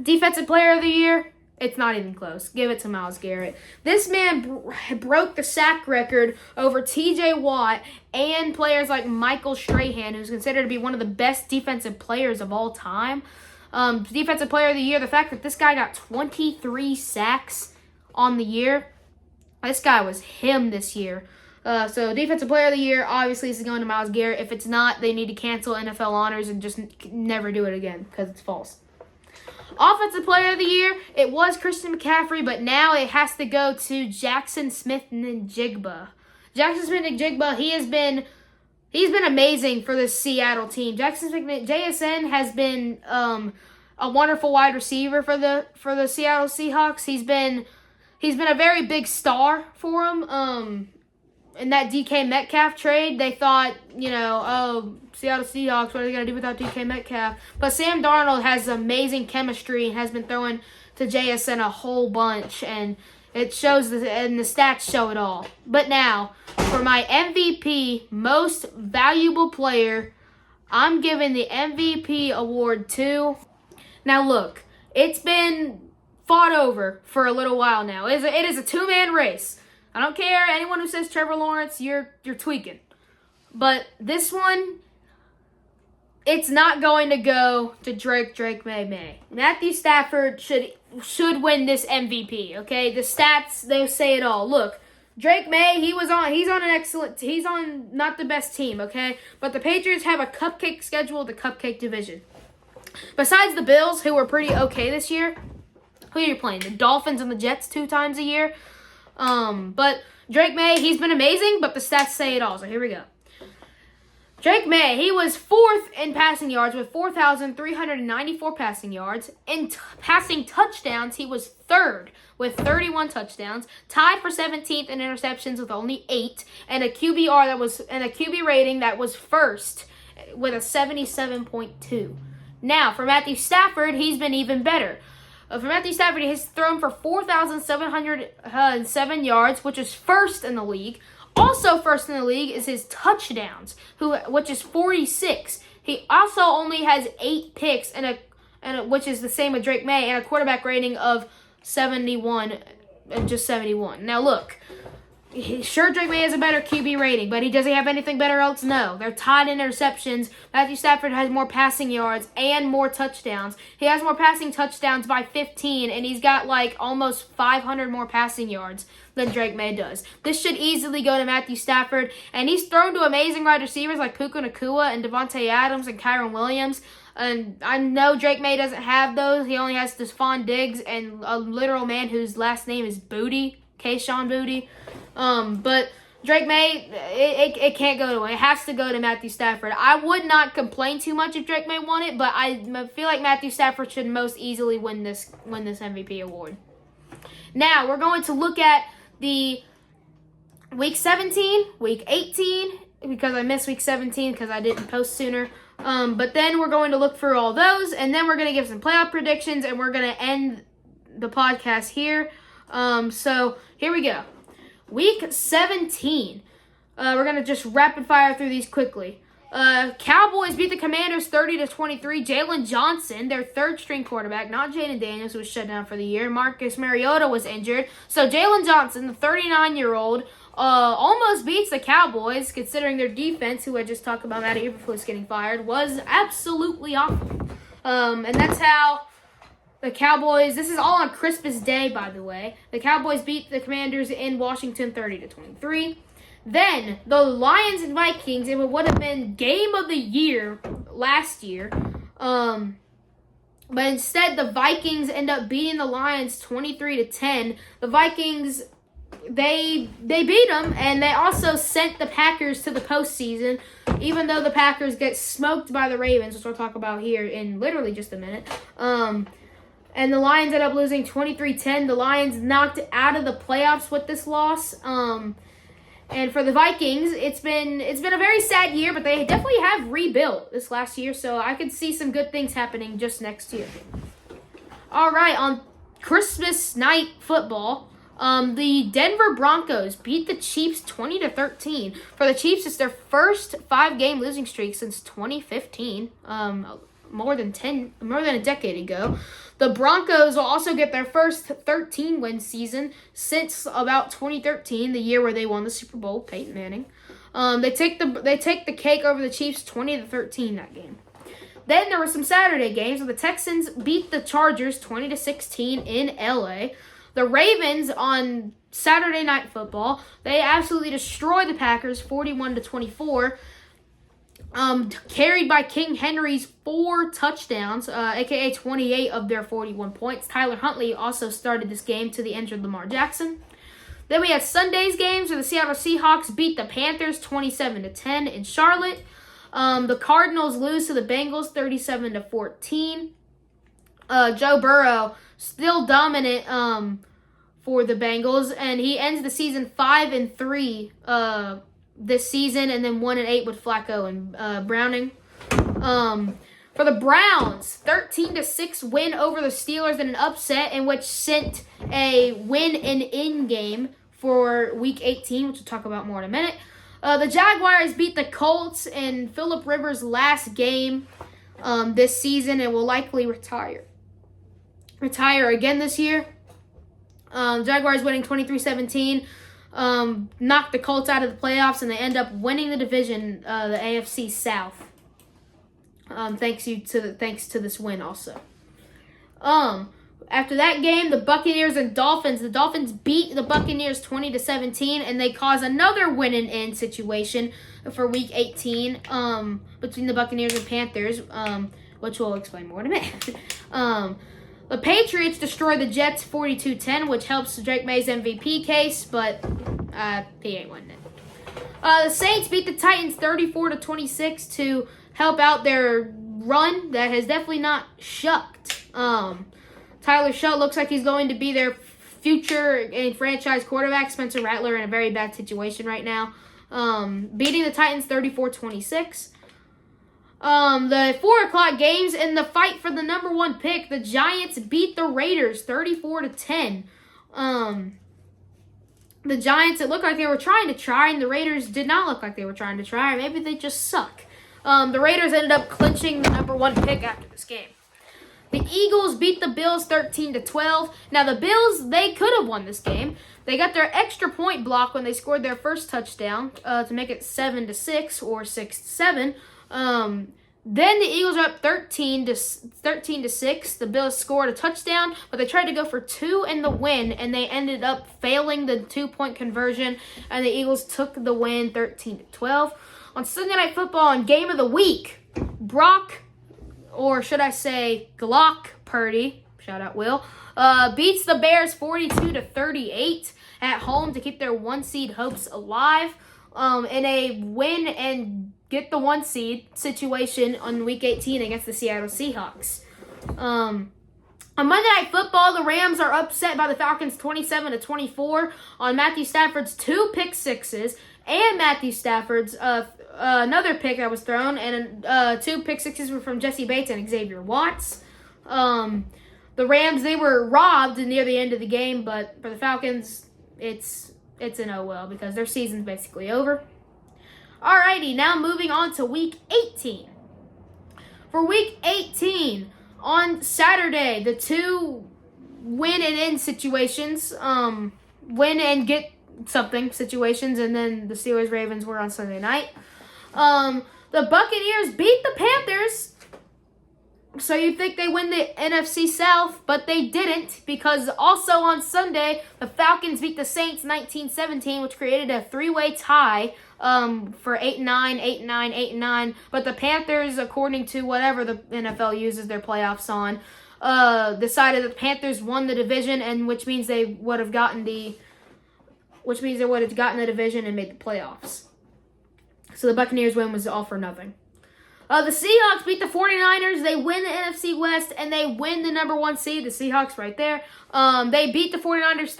Defensive Player of the Year, it's not even close. Give it to Myles Garrett. This man broke the sack record over T.J. Watt and players like Michael Strahan, who's considered to be one of the best defensive players of all time. Defensive Player of the Year, the fact that this guy got 23 sacks on the year, this guy was him this year. So Defensive Player of the Year, obviously, is going to Myles Garrett. If it's not, they need to cancel NFL honors and just never do it again because it's false. Offensive Player of the Year, it was Christian McCaffrey, but now it has to go to Jackson Smith-Njigba. Jackson Smith-Njigba, he's been amazing for the Seattle team. JSN has been a wonderful wide receiver for the Seattle Seahawks. He's been a very big star for them. In that DK Metcalf trade, they thought, Seattle Seahawks, what are they going to do without DK Metcalf? But Sam Darnold has amazing chemistry and has been throwing to JSN a whole bunch, and it shows, and the stats show it all. But now, for my MVP, most valuable player, I'm giving the MVP award to... Now look, it's been fought over for a little while now. It is a two-man race. I don't care. Anyone who says Trevor Lawrence, you're tweaking. But this one, it's not going to go to Drake May. Matthew Stafford should win this MVP, okay? The stats, they say it all. Look, Drake May, he's on not the best team, okay? But the Patriots have a cupcake schedule, the cupcake division. Besides the Bills, who were pretty okay this year, who are you playing? The Dolphins and the Jets 2 times a year? But Drake May, he's been amazing, but the stats say it all. So here we go. Drake May, he was 4th in passing yards with 4,394 passing yards. In passing touchdowns, he was 3rd with 31 touchdowns, tied for 17th in interceptions with only 8, and a QB rating that was 1st with a 77.2. Now, for Matthew Stafford, he's been even better. For Matthew Stafford, he's thrown for 4,707 yards, which is 1st in the league. Also 1st in the league is his touchdowns, which is 46. He also only has 8 picks, which is the same with Drake May, and a quarterback rating of 71 just 71. Now, look. Sure, Drake May has a better QB rating, but does he have anything better else? No. They're tied in interceptions. Matthew Stafford has more passing yards and more touchdowns. He has more passing touchdowns by 15, and he's got like almost 500 more passing yards than Drake May does. This should easily go to Matthew Stafford, and he's thrown to amazing wide receivers like Puka Nacua and Devontae Adams and Kyron Williams. And I know Drake May doesn't have those. He only has Stephon Diggs and a literal man whose last name is Booty, Kayshawn Booty. But Drake May, it can't go to him. It has to go to Matthew Stafford. I would not complain too much if Drake May won it, but I feel like Matthew Stafford should most easily win this MVP award. Now, we're going to look at the Week 17, Week 18, because I missed Week 17 because I didn't post sooner. But then we're going to look through all those, and then we're going to give some playoff predictions, and we're going to end the podcast here. So here we go. Week 17. We're going to just rapid fire through these quickly. Cowboys beat the Commanders 30-23. Jalen Johnson, their third string quarterback, not Jaden Daniels, who was shut down for the year. Marcus Mariota was injured. So Jalen Johnson, the 39-year-old, almost beats the Cowboys, considering their defense, who I just talked about, Matt Eberflus getting fired, was absolutely awful. And that's how the Cowboys, this is all on Christmas Day, by the way. The Cowboys beat the Commanders in Washington 30-23. Then, the Lions and Vikings, it would have been game of the year last year. But instead, the Vikings end up beating the Lions 23-10. The Vikings, they beat them, and they also sent the Packers to the postseason, even though the Packers get smoked by the Ravens, which we'll talk about here in literally just a minute. And the Lions end up losing 23-10. The Lions knocked out of the playoffs with this loss. And for the Vikings, it's been a very sad year, but they definitely have rebuilt this last year, so I could see some good things happening just next year. All right, on Christmas night football, the Denver Broncos beat the Chiefs 20-13. For the Chiefs, it's their first 5-game losing streak since 2015. More than a decade ago. The Broncos will also get their first 13-win season since about 2013, the year where they won the Super Bowl, Peyton Manning. They take the cake over the Chiefs 20-13 that game. Then there were some Saturday games where the Texans beat the Chargers 20-16 in LA. The Ravens on Saturday Night Football, they absolutely destroyed the Packers 41-24. Carried by King Henry's 4 touchdowns, aka 28 of their 41 points. Tyler Huntley also started this game to the injured Lamar Jackson. Then we had Sunday's games where the Seattle Seahawks beat the Panthers 27-10 in Charlotte. The Cardinals lose to the Bengals 37-14. Joe Burrow still dominant for the Bengals, and he ends the season 5-3 this season, and then 1-8 with Flacco and Browning. For the Browns, 13-6 win over the Steelers in an upset, in which sent a win-in game for Week 18, which we'll talk about more in a minute. The Jaguars beat the Colts in Phillip Rivers' last game this season, and will likely retire again this year. Jaguars winning 23-17. Knocked the Colts out of the playoffs, and they end up winning the division, the AFC South. Thanks to this win also. After that game, the Buccaneers and Dolphins. The Dolphins beat the Buccaneers 20-17, and they cause another win-and-end situation for Week 18 between the Buccaneers and Panthers, which we'll explain more in a minute. The Patriots destroy the Jets 42-10, which helps Drake May's MVP case, but he ain't winning it. The Saints beat the Titans 34-26 to help out their run that has definitely not shucked. Tyler Shutt looks like he's going to be their future and franchise quarterback. Spencer Rattler in a very bad situation right now. Beating the Titans 34-26. The 4 o'clock games in the fight for the number 1 pick, the Giants beat the Raiders 34-10. The Giants, it looked like they were trying to try, and the Raiders did not look like they were trying to try, or maybe they just suck. The Raiders ended up clinching the number 1 pick after this game. The Eagles beat the Bills 13-12. Now, the Bills, they could have won this game. They got their extra point block when they scored their first touchdown to make it 7-6 or 6-7. Then the Eagles are up 13-6. The Bills scored a touchdown, but they tried to go for 2 in the win, and they ended up failing the 2-point conversion, and the Eagles took the win 13-12. On Sunday Night Football and Game of the Week, Brock, or should I say Glock Purdy, shout out Will, beats the Bears 42-38 at home to keep their 1-seed hopes alive in a win and get the 1-seed situation on Week 18 against the Seattle Seahawks. On Monday Night Football, the Rams are upset by the Falcons 27-24 on Matthew Stafford's 2 pick sixes and Matthew Stafford's another pick that was thrown, and 2 pick sixes were from Jesse Bates and Xavier Watts. The Rams, they were robbed near the end of the game, but for the Falcons, it's an oh well because their season's basically over. Alrighty, now moving on to Week 18. For Week 18, on Saturday, the 2 win and end situations, win and get something situations, and then the Steelers-Ravens were on Sunday night. The Buccaneers beat the Panthers. So you'd think they win the NFC South, but they didn't, because also on Sunday, the Falcons beat the Saints 19-17, which created a 3-way tie for 8-9, 8-9, 8-9. But the Panthers, according to whatever the NFL uses their playoffs on, decided that the Panthers won the division, and which means they would have gotten the division and made the playoffs. So the Buccaneers win was all for nothing. The Seahawks beat the 49ers. They win the NFC West, and they win the number 1 seed. The Seahawks right there. They beat the 49ers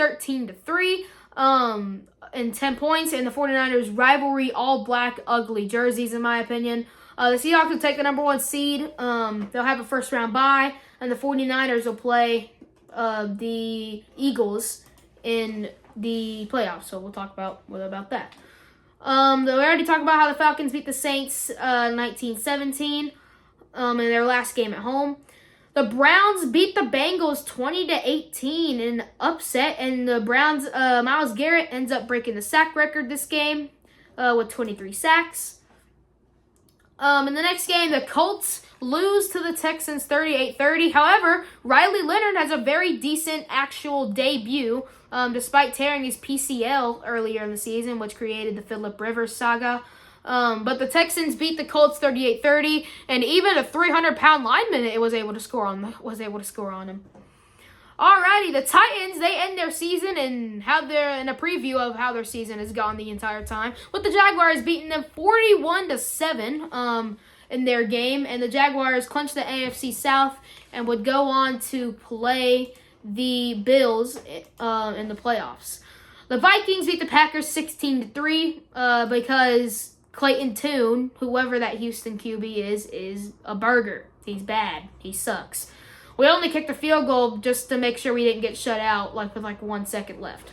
13-3 in 10 points. And the 49ers rivalry, all black, ugly jerseys, in my opinion. The Seahawks will take the number 1 seed. They'll have a first-round bye. And the 49ers will play the Eagles in the playoffs. So we'll talk about that. We already talked about how the Falcons beat the Saints 19-17 in their last game at home. The Browns beat the Bengals 20-18 in an upset, and the Browns, Myles Garrett ends up breaking the sack record this game with 23 sacks. In the next game, the Colts lose to the Texans 38-30. However, Riley Leonard has a very decent actual debut, despite tearing his PCL earlier in the season, which created the Phillip Rivers saga. But the Texans beat the Colts 38-30, and even a 300-pound lineman was able to score on him. Alrighty, the Titans, they end their season and have in a preview of how their season has gone the entire time, with the Jaguars beating them 41-7 in their game, and the Jaguars clinched the AFC South and would go on to play the Bills in the playoffs. The Vikings beat the Packers 16-3 because Clayton Tune, whoever that Houston QB is a burger. He's bad. He sucks. We only kicked a field goal just to make sure we didn't get shut out with 1 second left.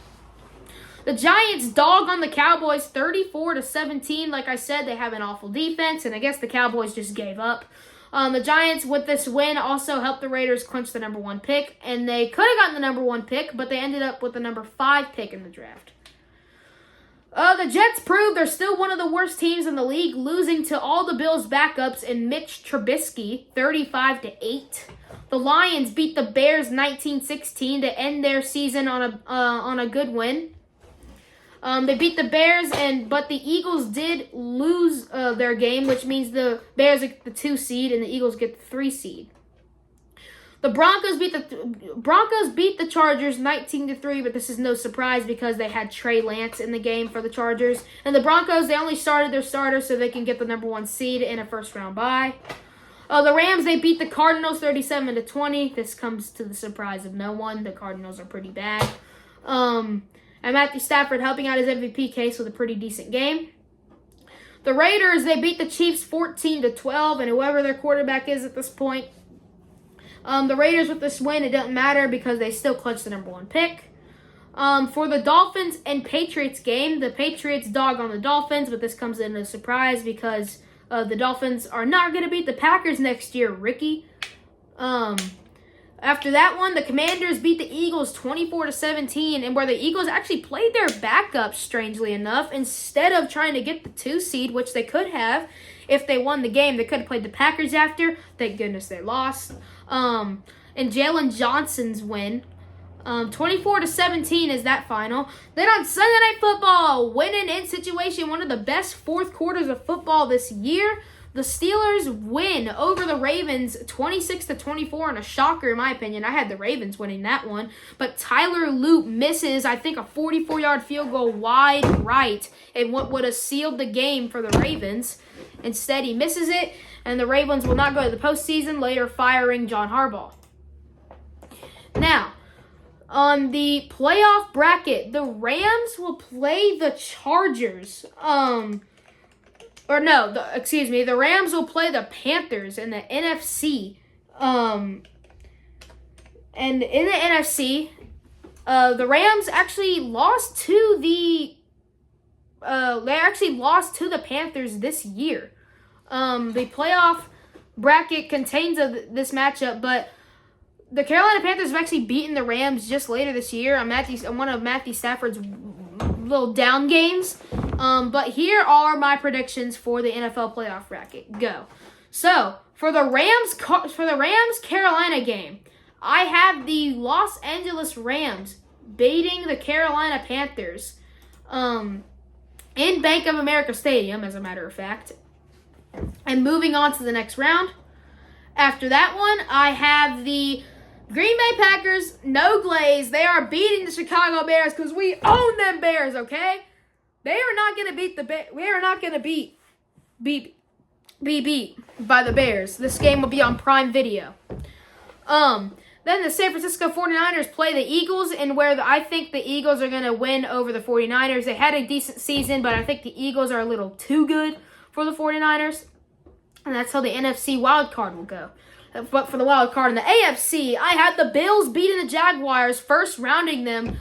The Giants dog on the Cowboys 34-17. Like I said, they have an awful defense, and I guess the Cowboys just gave up. The Giants, with this win, also helped the Raiders clinch the number 1 pick, and they could have gotten the number 1 pick, but they ended up with the number 5 pick in the draft. The Jets proved they're still one of the worst teams in the league, losing to all the Bills' backups and Mitch Trubisky 35-8. The Lions beat the Bears 19-16 to end their season on a good win. They beat the Bears, but the Eagles did lose their game, which means the Bears get the 2 seed and the Eagles get the 3 seed. The Broncos beat the Chargers 19-3, but this is no surprise because they had Trey Lance in the game for the Chargers. And the Broncos, they only started their starters so they can get the number 1 seed in a first-round bye. The Rams, they beat the Cardinals 37-20. This comes to the surprise of no one. The Cardinals are pretty bad. And Matthew Stafford helping out his MVP case with a pretty decent game. The Raiders, they beat the Chiefs 14-12, and whoever their quarterback is at this point. The Raiders with this win, it doesn't matter because they still clinched the number 1 pick. For the Dolphins and Patriots game, the Patriots dog on the Dolphins, but this comes in a surprise because the Dolphins are not going to beat the Packers next year, Ricky. After that one, the Commanders beat the Eagles 24-17, and where the Eagles actually played their backup, strangely enough, instead of trying to get the 2 seed, which they could have if they won the game. They could have played the Packers after. Thank goodness they lost. And Jalen Johnson's win. 24-17 is that final. Then on Sunday Night Football, winning in situation, one of the best fourth quarters of football this year. The Steelers win over the Ravens 26-24 in a shocker, in my opinion. I had the Ravens winning that one. But Tyler Loop misses, I think, a 44-yard field goal wide right in what would have sealed the game for the Ravens. Instead, he misses it, and the Ravens will not go to the postseason, later firing John Harbaugh. Now, on the playoff bracket, the Rams will play the Chargers. The Rams will play the Panthers in the NFC. And in the NFC, the Rams actually lost to the Panthers this year. The playoff bracket contains this matchup, but the Carolina Panthers have actually beaten the Rams just later this year on one of Matthew Stafford's little down games. But here are my predictions for the NFL playoff bracket. Go. So, for the Rams Carolina game, I have the Los Angeles Rams beating the Carolina Panthers in Bank of America Stadium, as a matter of fact, and moving on to the next round. After that one, I have the Green Bay Packers, no glaze. They are beating the Chicago Bears because we own them Bears, okay? They are not going to beat we are not going to be beat by the Bears. This game will be on Prime Video. Then the San Francisco 49ers play the Eagles, and I think the Eagles are going to win over the 49ers. They had a decent season, but I think the Eagles are a little too good for the 49ers. And that's how the NFC wild card will go. But for the wild card in the AFC, I had the Bills beating the Jaguars, first rounding them.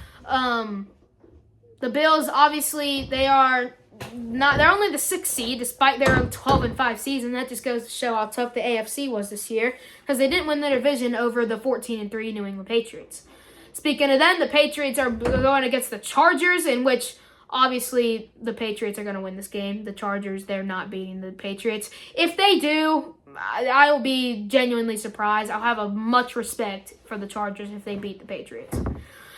The Bills, obviously, they're only the 6th seed, despite their 12-5 season. That just goes to show how tough the AFC was this year, because they didn't win the division over the 14-3 New England Patriots. Speaking of them, the Patriots are going against the Chargers, in which, obviously, the Patriots are going to win this game. The Chargers, they're not beating the Patriots. If they do, I will be genuinely surprised. I'll have a much respect for the Chargers if they beat the Patriots.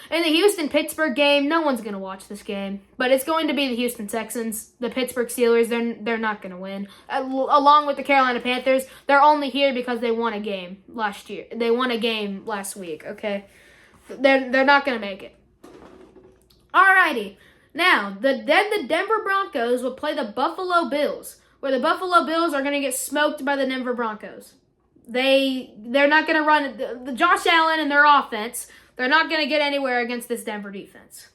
In the Houston-Pittsburgh game, no one's going to watch this game, but it's going to be the Houston Texans. The Pittsburgh Steelers, they're not going to win. Along with the Carolina Panthers, they're only here because they won a game last year. They won a game last week, okay? They're not going to make it. Alrighty. Now, then the Denver Broncos will play the Buffalo Bills, where the Buffalo Bills are going to get smoked by the Denver Broncos. They're not going to run the Josh Allen and their offense. They're not going to get anywhere against this Denver defense.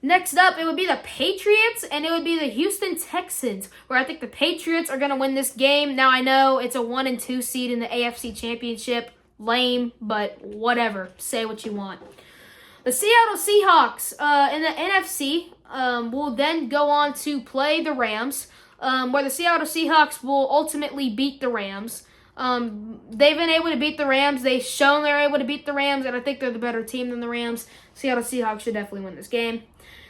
Next up, it would be the Patriots, and it would be the Houston Texans, where I think the Patriots are going to win this game. Now, I know it's a 1-2 seed in the AFC Championship. Lame, but whatever. Say what you want. The Seattle Seahawks in the NFC will then go on to play the Rams, where the Seattle Seahawks will ultimately beat the Rams. They've been able to beat the Rams. They've shown they're able to beat the Rams, and I think they're the better team than the Rams. Seattle Seahawks should definitely win this game.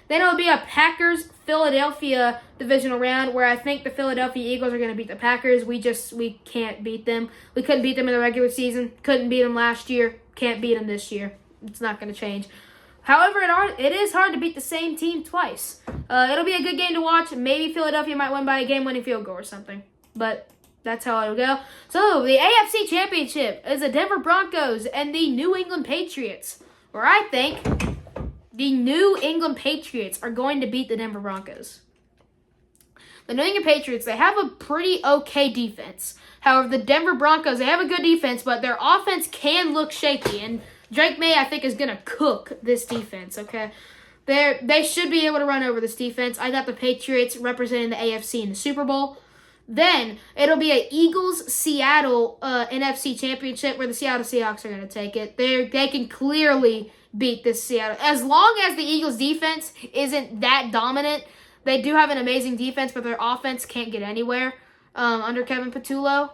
Then it'll be a Packers-Philadelphia divisional round, where I think the Philadelphia Eagles are going to beat the Packers. We can't beat them. We couldn't beat them in the regular season. Couldn't beat them last year. Can't beat them this year. It's not going to change. However, it is hard to beat the same team twice. It'll be a good game to watch. Maybe Philadelphia might win by a game-winning field goal or something. But that's how it'll go. So, the AFC Championship is the Denver Broncos and the New England Patriots, where I think the New England Patriots are going to beat the Denver Broncos. The New England Patriots, they have a pretty okay defense. However, the Denver Broncos, they have a good defense, but their offense can look shaky. And Drake May, I think, is going to cook this defense, okay? They should be able to run over this defense. I got the Patriots representing the AFC in the Super Bowl. Then, it'll be an Eagles-Seattle NFC Championship, where the Seattle Seahawks are going to take it. They can clearly beat this Seattle. As long as the Eagles' defense isn't that dominant, they do have an amazing defense, but their offense can't get anywhere under Kevin Patullo.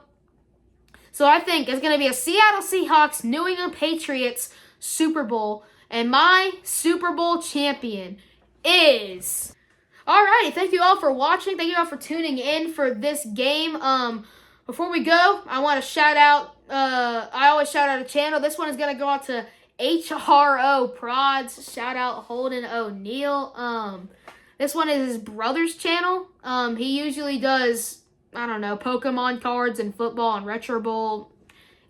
So I think it's going to be a Seattle Seahawks, New England Patriots Super Bowl. And my Super Bowl champion is... Alrighty, thank you all for watching. Thank you all for tuning in for this game. Before we go, I want to shout out, I always shout out a channel. This one is going to go out to HRO Prods. Shout out Holden O'Neill. This one is his brother's channel. He usually does, I don't know, Pokemon cards and football and Retro Bowl.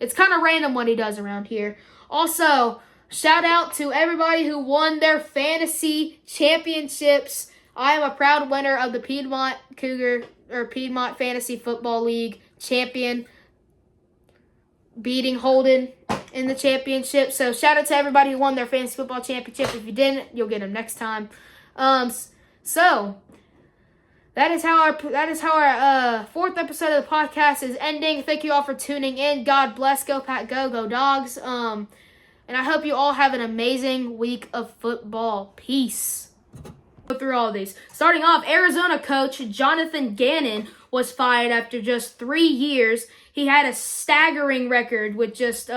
It's kind of random what he does around here. Also, shout out to everybody who won their fantasy championships. I am a proud winner of the Piedmont Fantasy Football League champion, beating Holden in the championship. So shout out to everybody who won their fantasy football championship. If you didn't, you'll get them next time. So that is how our fourth episode of the podcast is ending. Thank you all for tuning in. God bless. Go Pack, go Dogs. And I hope you all have an amazing week of football. Peace. Go through all these. Starting off, Arizona coach Jonathan Gannon was fired after just 3 years. He had a staggering record with just